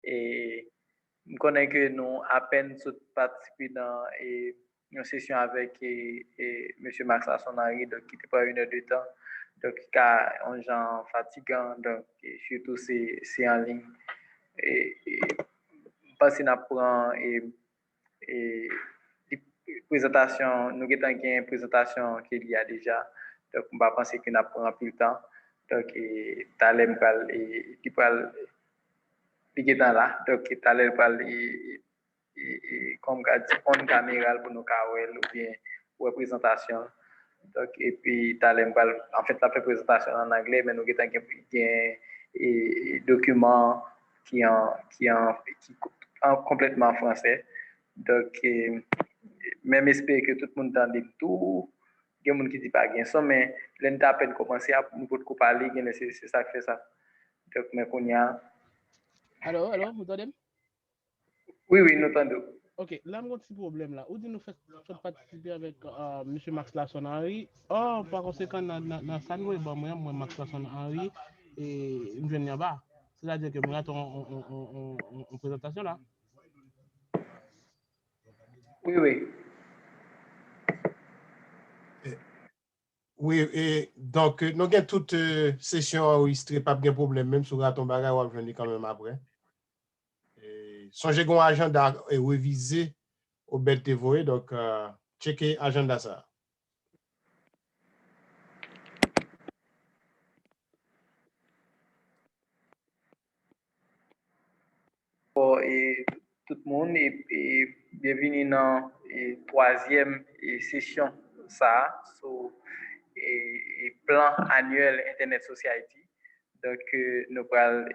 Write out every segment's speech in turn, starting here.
Et je connais que nous à peine participé dans une session avec M. Max Lassonari, donc qui était pas 1 heure de temps, donc qui a un genre fatigant, donc surtout c'est en ligne. Et parce qu'on apprend et présentation, nous avons une présentation qu'il y a déjà, donc on va penser qu'on apprend plus le temps, donc Talem et qui parle qui dans là, donc Talem parle comme on caméra pour nos carrels ou bien représentation. Donc, et puis, en fait, la présentation en anglais, mais nous avons des documents qui sont complètement en français. Donc, même espérer que tout le monde entende tout, il y a des gens qui ne disent pas bien ça, mais l'un à peine commencé à nous parler, c'est ça qui fait ça. Donc, mais qu'on y a. Alors, vous entendez? Oui, nous entendons. Ok, là, mon petit problème là. Où dit nous fait participer avec M. Max Lassonari? Oh, par conséquent, dans ça, nous, moi, Max Lassonari, et je viens bas. C'est-à-dire que moi, en présentation là. Oui. Oui, et donc, nous avons toute session enregistrée, pas de problème, même si vous avez ton bagage, on va venir quand même après. Songez qu'on agenda est révisé au bel TV, donc checkez agenda ça. Et tout le monde est bienvenue dans la troisième session ça sur et plan annuel Internet Society. Donc nous parlons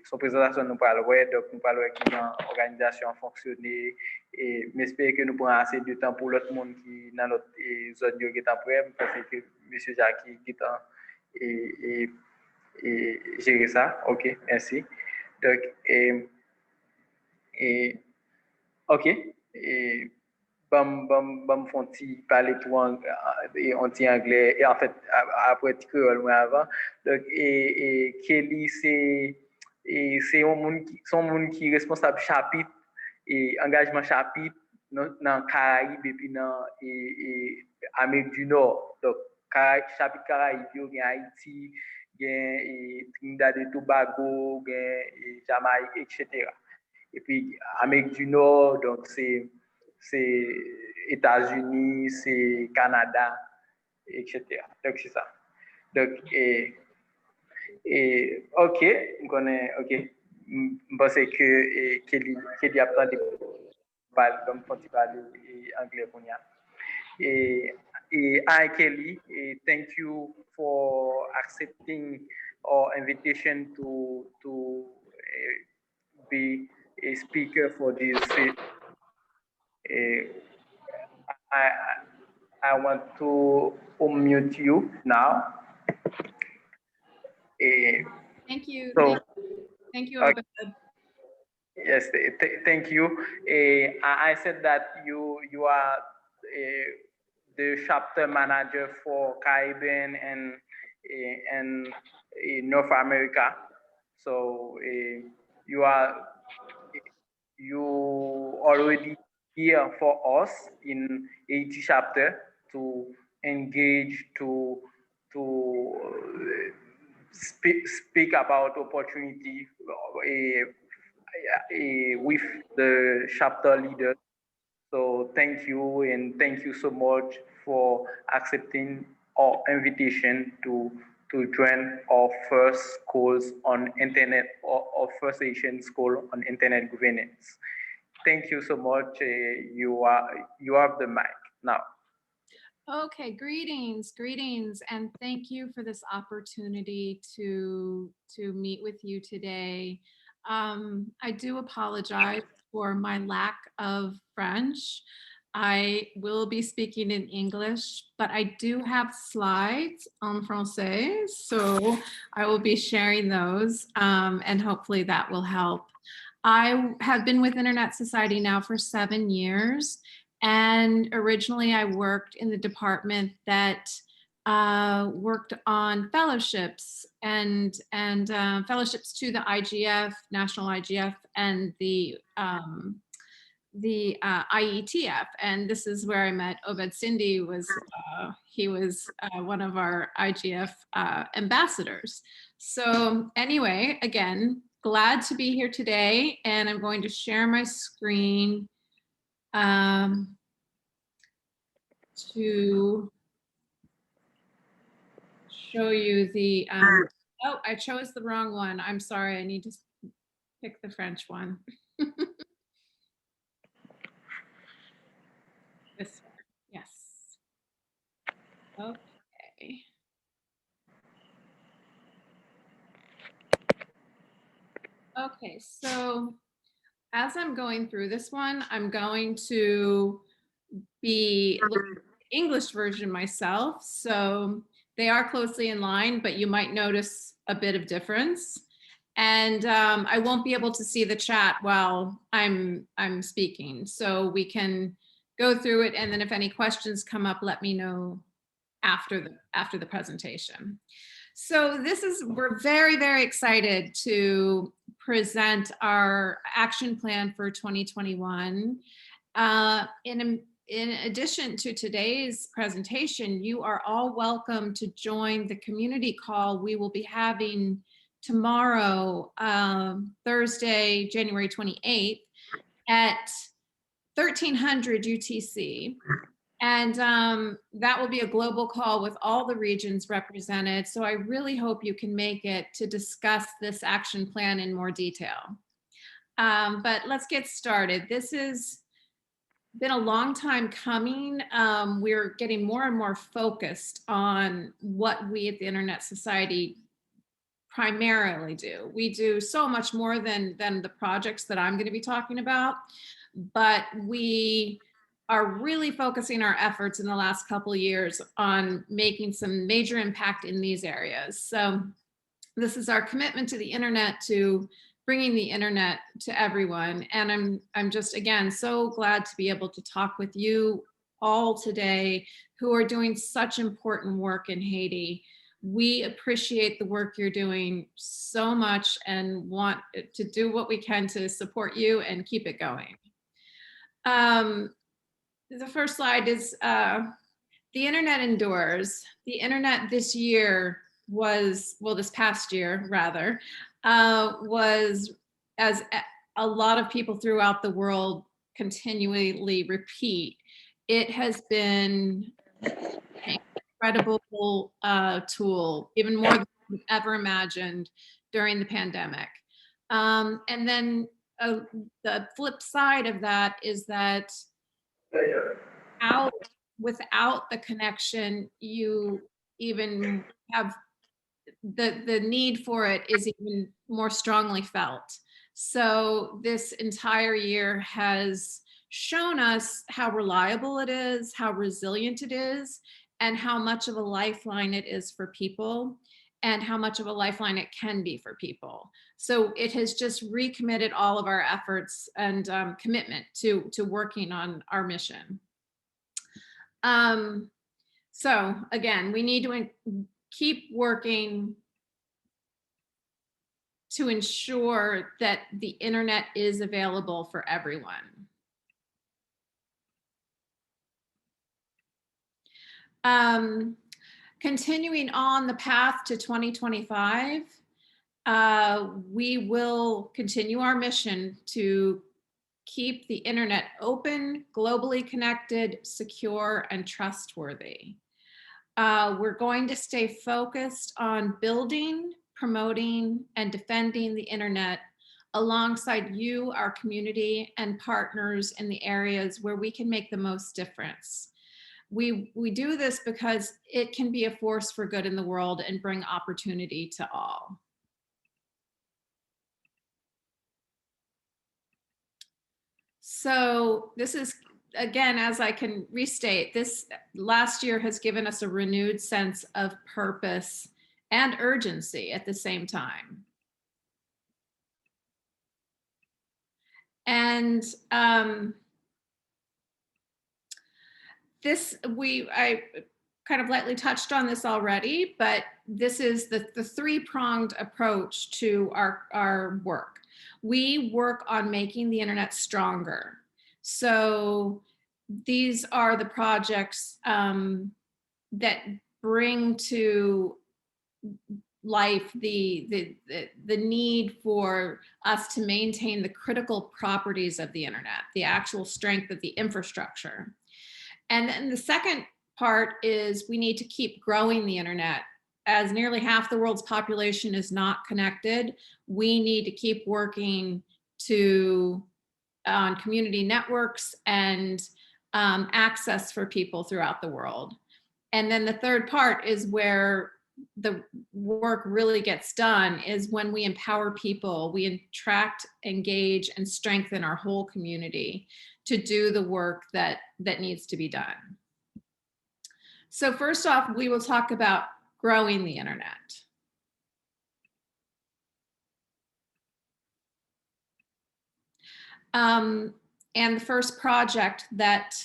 son présentation nous parle donc nous parlons comment l'organisation fonctionner et j'espère que nous prenons assez de temps pour l'autre monde qui dans notre zone qui est après parce que monsieur Jackie qui est et gérer ça. OK, merci. Donc OK. Et bam font parler tout en anglais et en fait après petit créole avant. Donc Kelly c'est un monde qui responsable chapitre et engagement chapitre dans Caraïbes et puis dans Amérique du Nord. Donc chapitre Caraïbes, il y a Haïti, il y a Trinidad et Tobago, il y a Jamaïque, etc. Et puis Amérique du Nord, donc c'est États-Unis, c'est Canada, etc. Donc c'est ça. Donc OK, je connais, OK. Je pense que Kelly a parlé anglais pour nous. Hi Kelly, thank you for accepting our invitation to be a speaker for this. I want to unmute you now. Thank you. So, thank you. Yes, thank you. I said that you are the chapter manager for Caribbean and North America. So you already here for us in each chapter to engage to speak about opportunity with the chapter leader. So thank you, and thank you so much for accepting our invitation to join our first course on internet, or first Asian school on internet governance. Thank you so much. You have the mic now. Okay, greetings, and thank you for this opportunity to meet with you today. I do apologize for my lack of French. I will be speaking in English, but I do have slides en français, so I will be sharing those, and hopefully that will help. I have been with Internet Society now for 7 years, and originally I worked in the department that worked on fellowships and fellowships to the IGF, National IGF, and the IETF. And this is where I met Obed Cindy. He was one of our IGF ambassadors. So anyway, again, glad to be here today, and I'm going to share my screen to show you the, oh, I chose the wrong one. I'm sorry, I need to pick the French one. This one, yes. Okay. Okay, so as I'm going through this one, I'm going to be looking at the English version myself. So they are closely in line, but you might notice a bit of difference. And I won't be able to see the chat while I'm speaking. So we can go through it, and then if any questions come up, let me know after the presentation. So we're very, very excited to present our action plan for 2021. In addition to today's presentation, you are all welcome to join the community call we will be having tomorrow, Thursday, January 28th at 1300 UTC. And that will be a global call with all the regions represented. So I really hope you can make it to discuss this action plan in more detail. But let's get started. This has been a long time coming. We're getting more and more focused on what we at the Internet Society primarily do. We do so much more than the projects that I'm going to be talking about, but we are really focusing our efforts in the last couple of years on making some major impact in these areas. So this is our commitment to the internet, to bringing the internet to everyone. And I'm just, again, so glad to be able to talk with you all today who are doing such important work in Haiti. We appreciate the work you're doing so much and want to do what we can to support you and keep it going. The first slide is the internet endures. The internet this year was, well, this past year rather, was, as a lot of people throughout the world continually repeat, it has been an incredible tool, even more than we've ever imagined during the pandemic. And then the flip side of that is that without the connection, you even have the need for it is even more strongly felt. So this entire year has shown us how reliable it is, how resilient it is, and how much of a lifeline it is for people, and how much of a lifeline it can be for people. So it has just recommitted all of our efforts and commitment to working on our mission. So again, we need to keep working to ensure that the internet is available for everyone. Continuing on the path to 2025, we will continue our mission to keep the internet open, globally connected, secure, and trustworthy. We're going to stay focused on building, promoting, and defending the internet alongside you, our community, and partners in the areas where we can make the most difference. We do this because it can be a force for good in the world and bring opportunity to all. So this is, again, as I can restate, this last year has given us a renewed sense of purpose and urgency at the same time. And kind of lightly touched on this already, but this is the three-pronged approach to our work. We work on making the internet stronger. So these are the projects that bring to life the need for us to maintain the critical properties of the internet, the actual strength of the infrastructure. And then the second part is we need to keep growing the internet. As nearly half the world's population is not connected, we need to keep working on community networks and access for people throughout the world. And then the third part is where the work really gets done, is when we empower people, we attract, engage, and strengthen our whole community to do the work that needs to be done. So first off, we will talk about growing the internet. And the first project that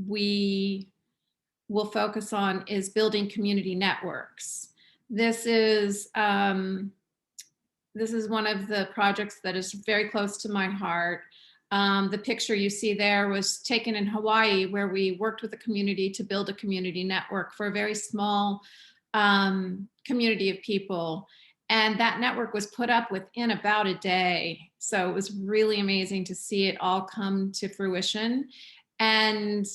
we will focus on is building community networks. This is one of the projects that is very close to my heart. The picture you see there was taken in Hawaii, where we worked with the community to build a community network for a very small community of people. And that network was put up within about a day. So it was really amazing to see it all come to fruition. And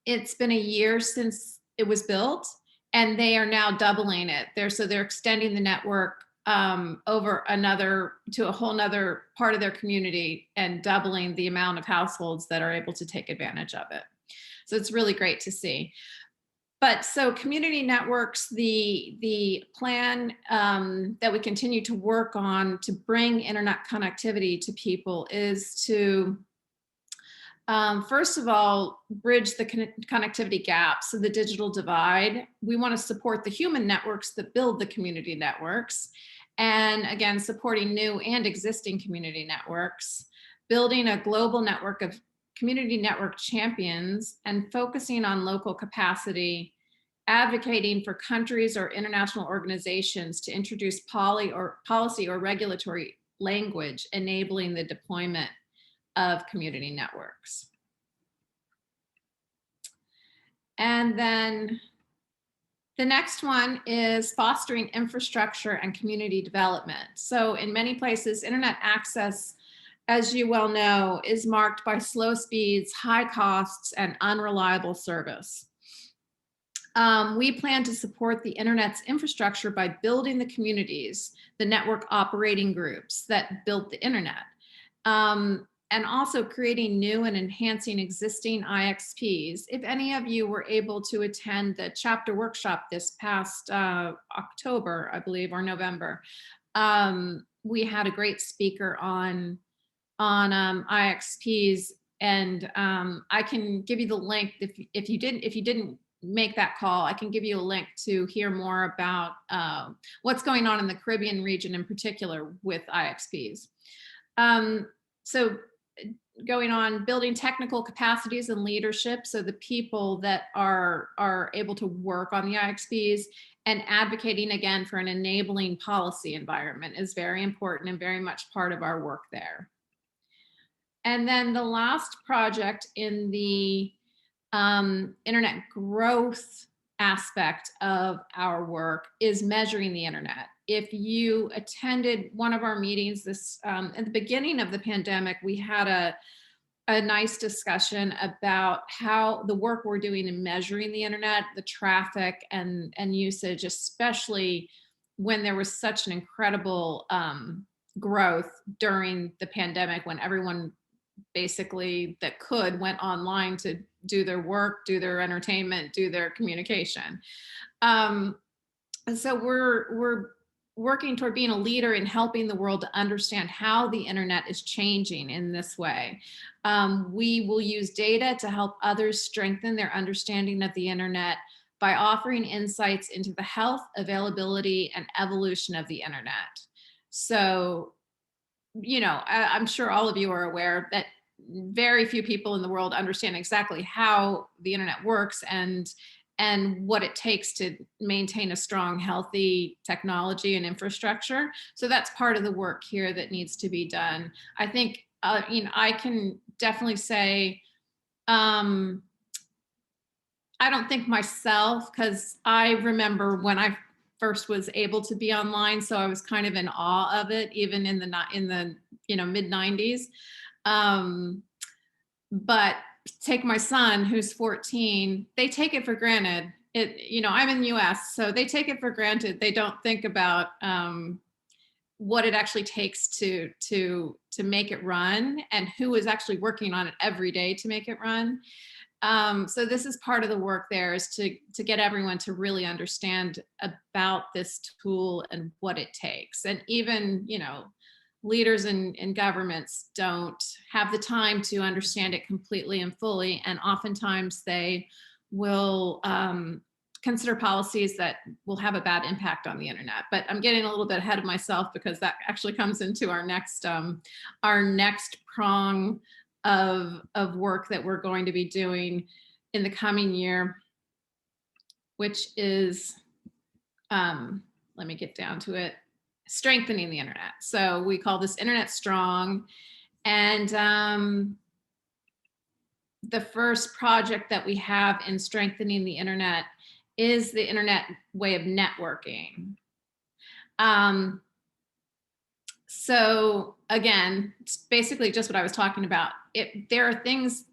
it's been a year since it was built, and they are now doubling it. They're extending the network over to a whole nother part of their community and doubling the amount of households that are able to take advantage of it. So it's really great to see. But so community networks, the plan that we continue to work on to bring internet connectivity to people is to, first of all, bridge the connectivity gap, so the digital divide. We want to support the human networks that build the community networks. And again, supporting new and existing community networks, building a global network of community network champions, and focusing on local capacity, advocating for countries or international organizations to introduce policy or regulatory language, enabling the deployment of community networks. And then the next one is fostering infrastructure and community development. So in many places, internet access, as you well know, is marked by slow speeds, high costs, and unreliable service. We plan to support the internet's infrastructure by building the communities, the network operating groups that built the internet, and also creating new and enhancing existing IXPs. If any of you were able to attend the chapter workshop this past October, I believe, or November, we had a great speaker on IXPs, and I can give you the link if you didn't make that call. I can give you a link to hear more about what's going on in the Caribbean region in particular with IXPs. So going on, building technical capacities and leadership, so the people that are able to work on the IXPs, and advocating again for an enabling policy environment is very important and very much part of our work there. And then the last project in the internet growth aspect of our work is measuring the internet. If you attended one of our meetings this at the beginning of the pandemic, we had a nice discussion about how the work we're doing in measuring the internet, the traffic and usage, especially when there was such an incredible growth during the pandemic, when everyone basically that could went online to do their work, do their entertainment, do their communication. And so we're working toward being a leader in helping the world to understand how the internet is changing in this way. We will use data to help others strengthen their understanding of the internet by offering insights into the health, availability, and evolution of the internet. So, you know, I'm sure all of you are aware that very few people in the world understand exactly how the internet works, and and what it takes to maintain a strong, healthy technology and infrastructure. So that's part of the work here that needs to be done. I think, I can definitely say, I don't think myself, because I remember when I first was able to be online, so I was kind of in awe of it, even in the mid 90s. But take my son, who's 14, they take it for granted. I'm in the US, so they take it for granted. They don't think about what it actually takes to make it run, and who is actually working on it every day to make it run. So this is part of the work there, is to get everyone to really understand about this tool and what it takes. And even, leaders in governments don't have the time to understand it completely and fully. And oftentimes they will consider policies that will have a bad impact on the internet. But I'm getting a little bit ahead of myself, because that actually comes into our next prong of work that we're going to be doing in the coming year, which is, let me get down to it, strengthening the internet. So we call this Internet Strong. And the first project that we have in strengthening the internet is the internet way of networking. So again, it's basically just what I was talking about. There are things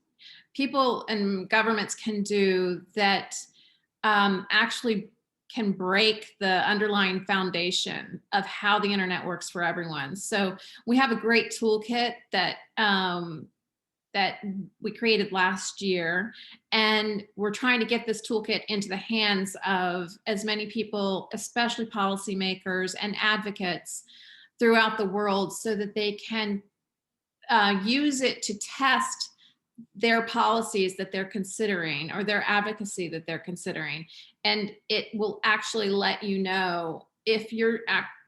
people and governments can do that actually can break the underlying foundation of how the internet works for everyone. So we have a great toolkit that we created last year, and we're trying to get this toolkit into the hands of as many people, especially policymakers and advocates throughout the world, so that they can use it to test their policies that they're considering, or their advocacy that they're considering. And it will actually let you know if you're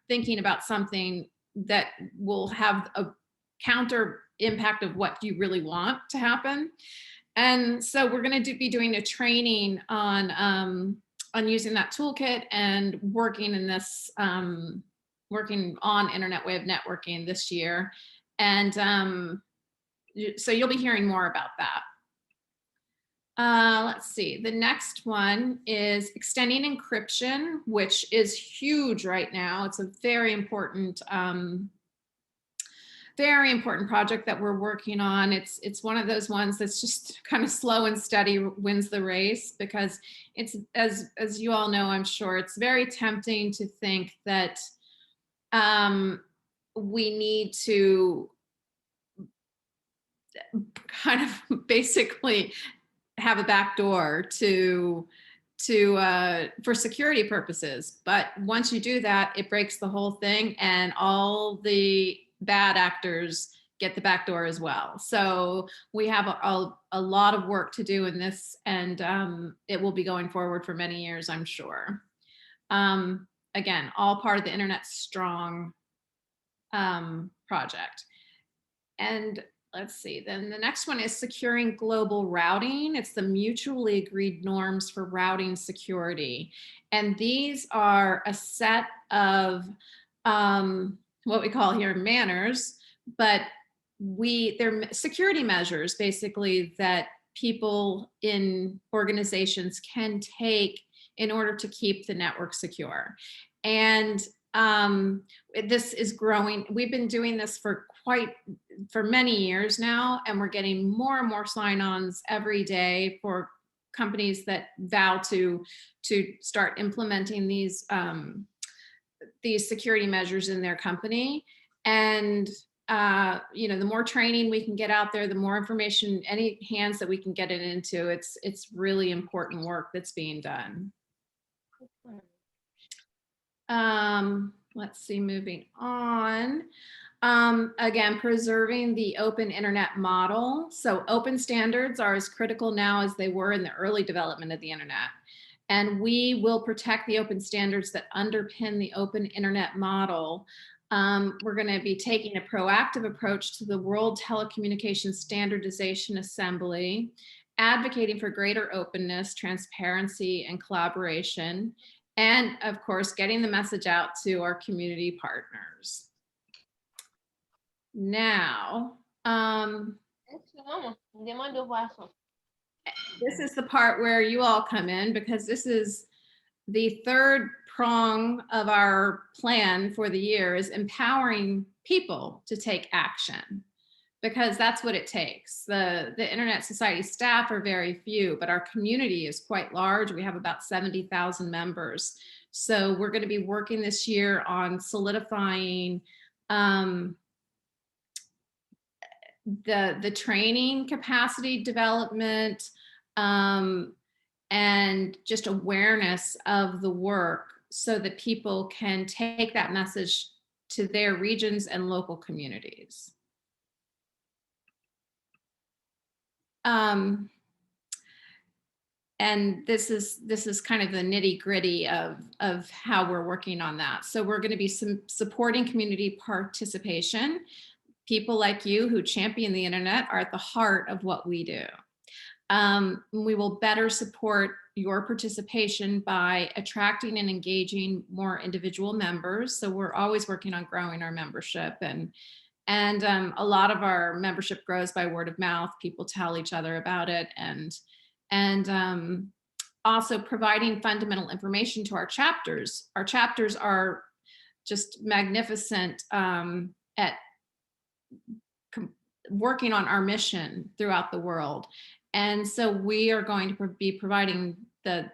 thinking about something that will have a counter impact of what you really want to happen. And so we're going to be doing a training on using that toolkit and working on internet way of networking this year. And so you'll be hearing more about that. Let's see, the next one is extending encryption, which is huge right now. It's a very important project that we're working on. It's one of those ones that's just kind of slow and steady wins the race, because it's, as you all know, I'm sure, it's very tempting to think that we need to kind of basically have a backdoor for security purposes. But once you do that, it breaks the whole thing, and all the bad actors get the backdoor as well. So we have a lot of work to do in this, and it will be going forward for many years, I'm sure. Again, all part of the Internet Strong project. And let's see, then the next one is securing global routing. It's the mutually agreed norms for routing security. And these are a set of what we call here manners, but they're security measures basically that people in organizations can take in order to keep the network secure. And this is growing. We've been doing this for many years now, and we're getting more and more sign-ons every day for companies that vow to start implementing these security measures in their company. And the more training we can get out there, the more information, any hands that we can get it into, it's really important work that's being done. Let's see, moving on. Again, preserving the open internet model. So open standards are as critical now as they were in the early development of the internet. And we will protect the open standards that underpin the open internet model. We're going to be taking a proactive approach to the World Telecommunications Standardization Assembly. advocating for greater openness, transparency, and collaboration, and of course, getting the message out to our community partners. Now, this is the part where you all come in, because this is the third prong of our plan for the year, is empowering people to take action, because that's what it takes. The Internet Society staff are very few, but our community is quite large. We have about 70,000 members. So we're going to be working this year on solidifying the training capacity development, and just awareness of the work, so that people can take that message to their regions and local communities. And this is kind of the nitty-gritty of how we're working on that. So we're going to be supporting community participation. People like you who champion the internet are at the heart of what we do. We will better support your participation by attracting and engaging more individual members. So we're always working on growing our membership, and a lot of our membership grows by word of mouth. People tell each other about it, and also providing fundamental information to our chapters. Our chapters are just magnificent at working on our mission throughout the world. And so we are going to be providing the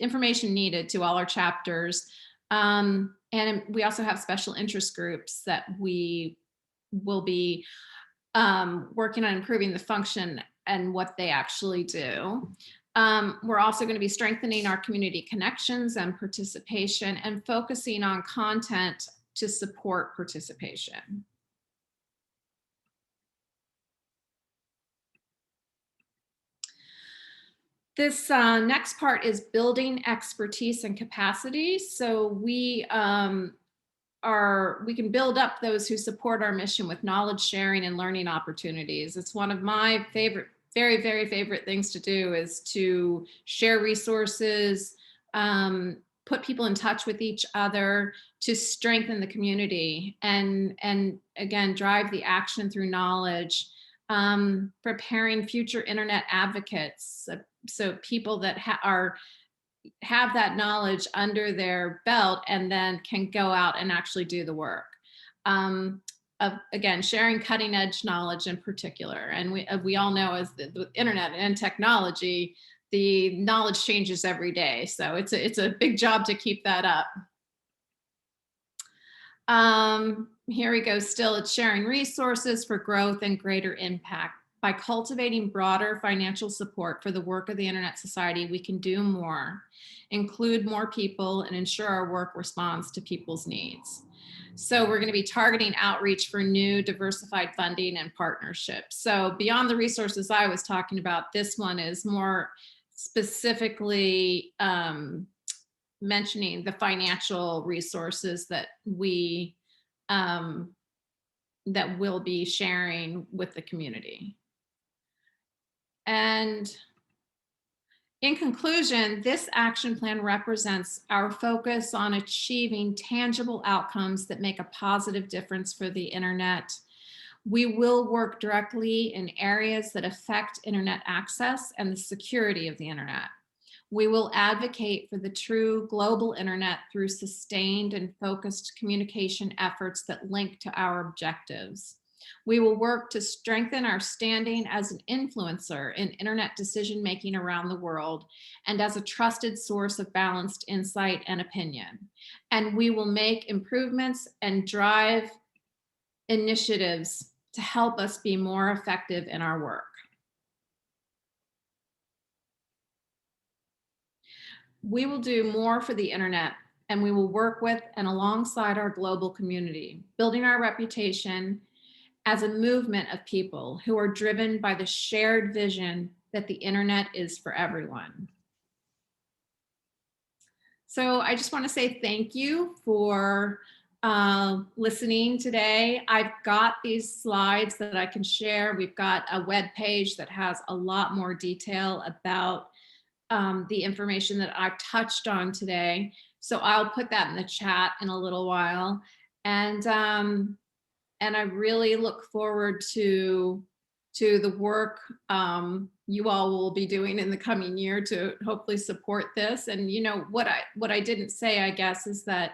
information needed to all our chapters. And we also have special interest groups that we will be working on improving the function and what they actually do. We're also going to be strengthening our community connections and participation, and focusing on content to support participation. This next part is building expertise and capacity. So we can build up those who support our mission with knowledge sharing and learning opportunities. It's one of my favorite, very, very favorite things to do, is to share resources, put people in touch with each other, to strengthen the community, and again, drive the action through knowledge. Preparing future internet advocates, so people that have that knowledge under their belt and then can go out and actually do the work. Again, sharing cutting edge knowledge in particular. And we all know, as the internet and technology, the knowledge changes every day. So it's a big job to keep that up. Here we go. Still, it's sharing resources for growth and greater impact. By cultivating broader financial support for the work of the Internet Society, we can do more, include more people, and ensure our work responds to people's needs. So we're going to be targeting outreach for new diversified funding and partnerships. So beyond the resources I was talking about, this one is more specifically mentioning the financial resources that we that we'll be sharing with the community. And in conclusion, this action plan represents our focus on achieving tangible outcomes that make a positive difference for the internet. We will work directly in areas that affect internet access and the security of the internet. We will advocate for the true global internet through sustained and focused communication efforts that link to our objectives. We will work to strengthen our standing as an influencer in internet decision-making around the world and as a trusted source of balanced insight and opinion. And we will make improvements and drive initiatives to help us be more effective in our work. We will do more for the internet, and we will work with and alongside our global community, building our reputation as a movement of people who are driven by the shared vision that the internet is for everyone. So I just want to say thank you for listening today. I've got these slides that I can share. We've got a web page that has a lot more detail about the information that I've touched on today. So I'll put that in the chat in a little while. And I really look forward to the work you all will be doing in the coming year to hopefully support this. And you know what I didn't say, I guess, is that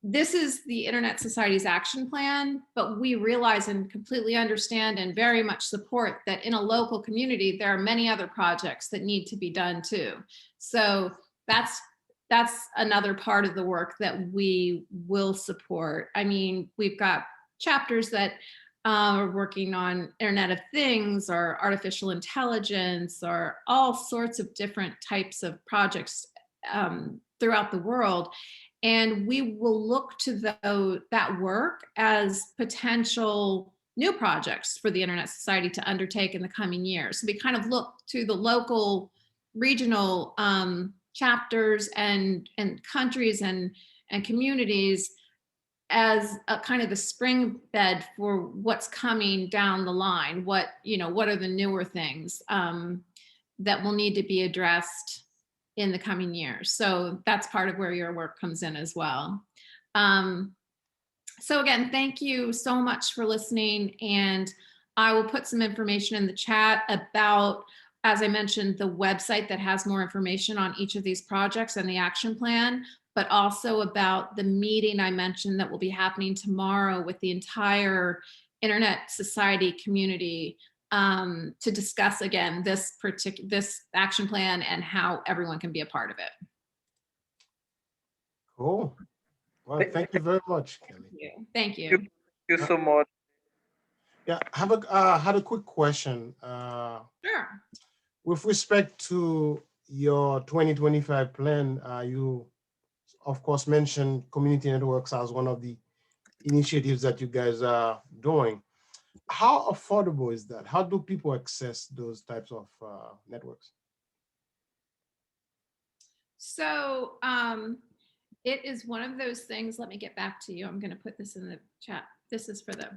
this is the Internet Society's action plan, but we realize and completely understand and very much support that in a local community, there are many other projects that need to be done too. So that's another part of the work that we will support. I mean, we've got chapters that are working on Internet of Things or artificial intelligence or all sorts of different types of projects throughout the world. And we will look to that work as potential new projects for the Internet Society to undertake in the coming years. So we kind of look to the local, regional chapters and countries and communities as a kind of the spring bed for what's coming down the line. What are the newer things that will need to be addressed in the coming years. So that's part of where your work comes in as well. So again, thank you so much for listening. And I will put some information in the chat about, as I mentioned, the website that has more information on each of these projects and the action plan, but also about the meeting I mentioned that will be happening tomorrow with the entire Internet Society community to discuss again this action plan and how everyone can be a part of it. Cool. Well, thank you very much, Kellee. Thank you. Thank you so much. Yeah, I had a quick question. Sure. With respect to your 2025 plan, you, of course, mentioned community networks as one of the initiatives that you guys are doing. How affordable is that? How do people access those types of networks? So it is one of those things. Let me get back to you. I'm going to put this in the chat. This is for the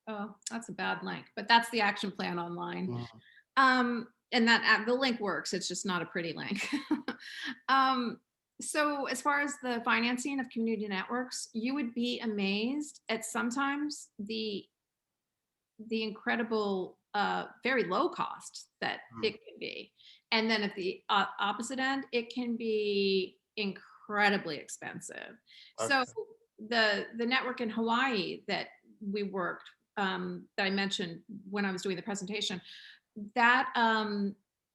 oh, that's a bad link, but that's the action plan online. Wow. And that the link works. It's just not a pretty link. So as far as the financing of community networks, you would be amazed at sometimes the incredible, very low cost that it can be. And then at the opposite end, it can be incredibly expensive. Okay. So the network in Hawaii that we worked, that I mentioned when I was doing the presentation, that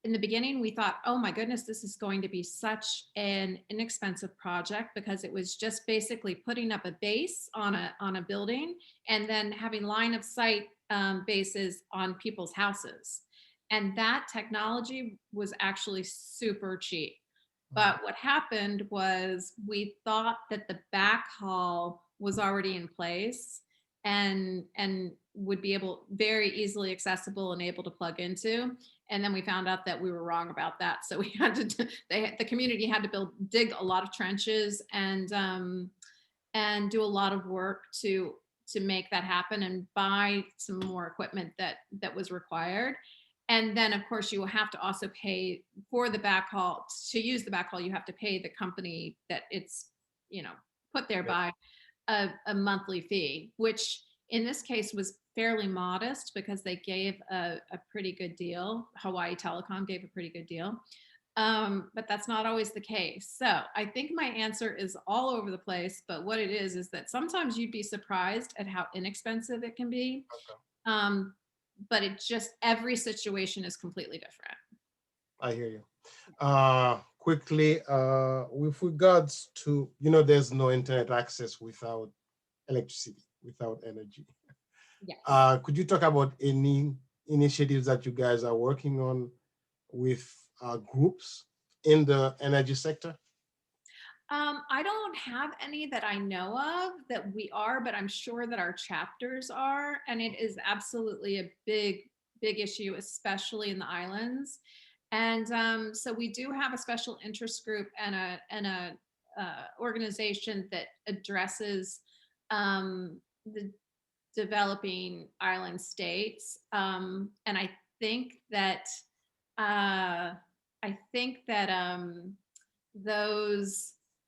in the beginning, we thought, oh my goodness, this is going to be such an inexpensive project because it was just basically putting up a base on a building and then having line of sight bases on people's houses. And that technology was actually super cheap. But what happened was we thought that the backhaul was already in place and would be very easily accessible and able to plug into. And then we found out that we were wrong about that. So we had to, the community had to dig a lot of trenches and do a lot of work to make that happen and buy some more equipment that was required. And then of course you will have to also pay for the backhaul. To use the backhaul, you have to pay the company that it's, put there by a monthly fee, which in this case was fairly modest because they gave a pretty good deal. Hawaii Telecom gave a pretty good deal. But that's not always the case. So I think my answer is all over the place, but what it is that sometimes you'd be surprised at how inexpensive it can be. Okay. But it just, every situation is completely different. I hear you. Quickly, with regards to, there's no internet access without electricity, without energy. Yes. Could you talk about any initiatives that you guys are working on with groups in the energy sector? I don't have any that I know of that we are, but I'm sure that our chapters are, and it is absolutely a big issue, especially in the islands. And so we do have a special interest group and a organization that addresses the developing island states, and I think that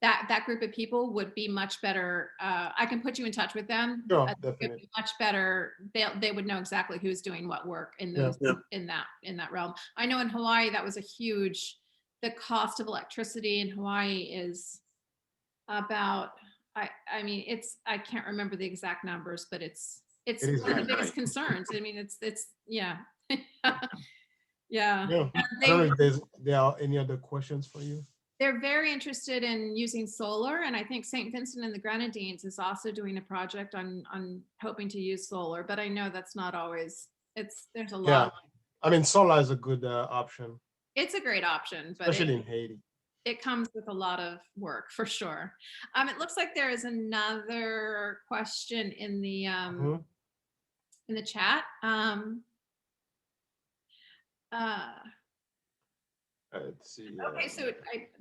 that group of people would be much better. I can put you in touch with them. Sure, definitely. Much better. They would know exactly who's doing what work in those in that realm. I know in Hawaii that was a huge. The cost of electricity in Hawaii is about. I mean, I can't remember the exact numbers, but it's one of the biggest concerns. I mean, it's yeah. Yeah. I don't know if there are any other questions for you. They're very interested in using solar, and I think St. Vincent and the Grenadines is also doing a project on hoping to use solar, but I know that's not always, there's a lot. Yeah, I mean, solar is a good option. It's a great option, but especially in Haiti. It comes with a lot of work for sure. It looks like there is another question in the chat. Let's see. Okay, so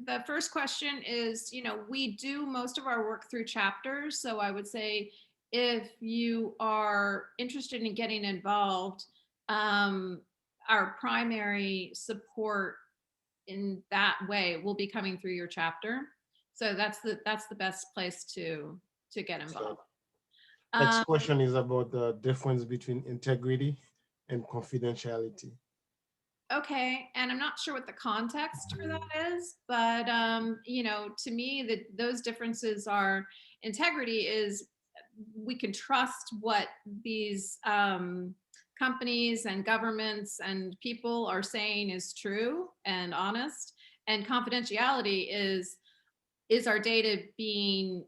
the first question is, we do most of our work through chapters. So I would say if you are interested in getting involved, our primary support in that way will be coming through your chapter. So that's the best place to get involved. Next question is about the difference between integrity and confidentiality. Okay, and I'm not sure what the context for that is, but to me, those differences are, integrity is we can trust what these companies and governments and people are saying is true and honest, and confidentiality is our data being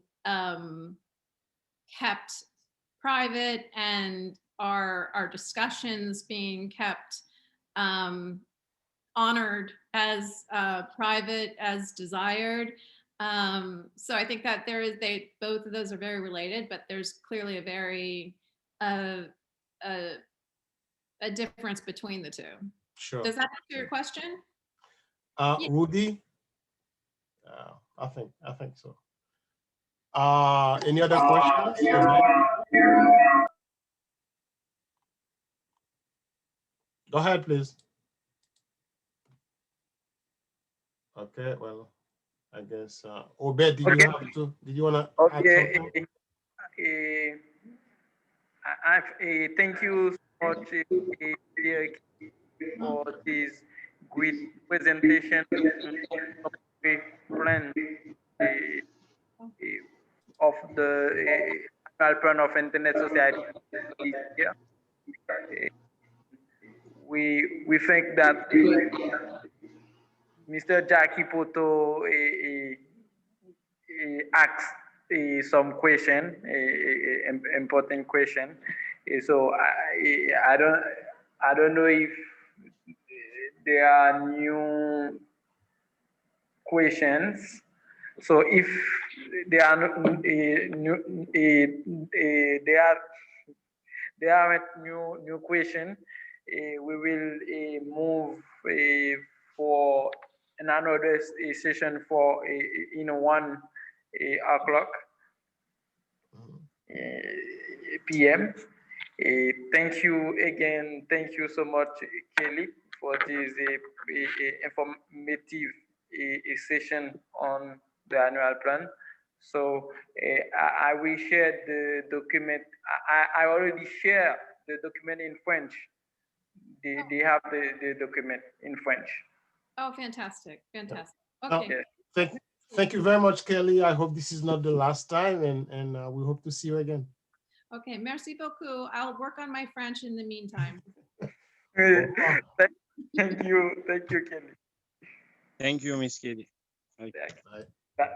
kept private, and our discussions being kept honored as private as desired. So I think that both of those are very related, but there's clearly a very a difference between the two. Sure. Does that answer your question? Rudy? I think so. Any other questions? Go ahead, please. Okay, well, I guess Obed, did you want to add something? Thank you so much for this great presentation plan of the annual plan of Internet Society. We think that Mr. Jackie Poto asked some question, important question. So I don't know if there are new questions. So if there are there aren't new question, we will move for another session for in 1 o'clock p.m. Thank you again. Thank you so much, Kellee, for this informative session on the annual plan. So I will share the document. I already share the document in French. They have the document in French. Oh, fantastic. Fantastic. Okay. Thank you very much, Kellee. I hope this is not the last time, and we hope to see you again. Okay, merci beaucoup. I'll work on my French in the meantime. Thank you, Kellee. Thank you, Miss Kellee. Bye. Bye.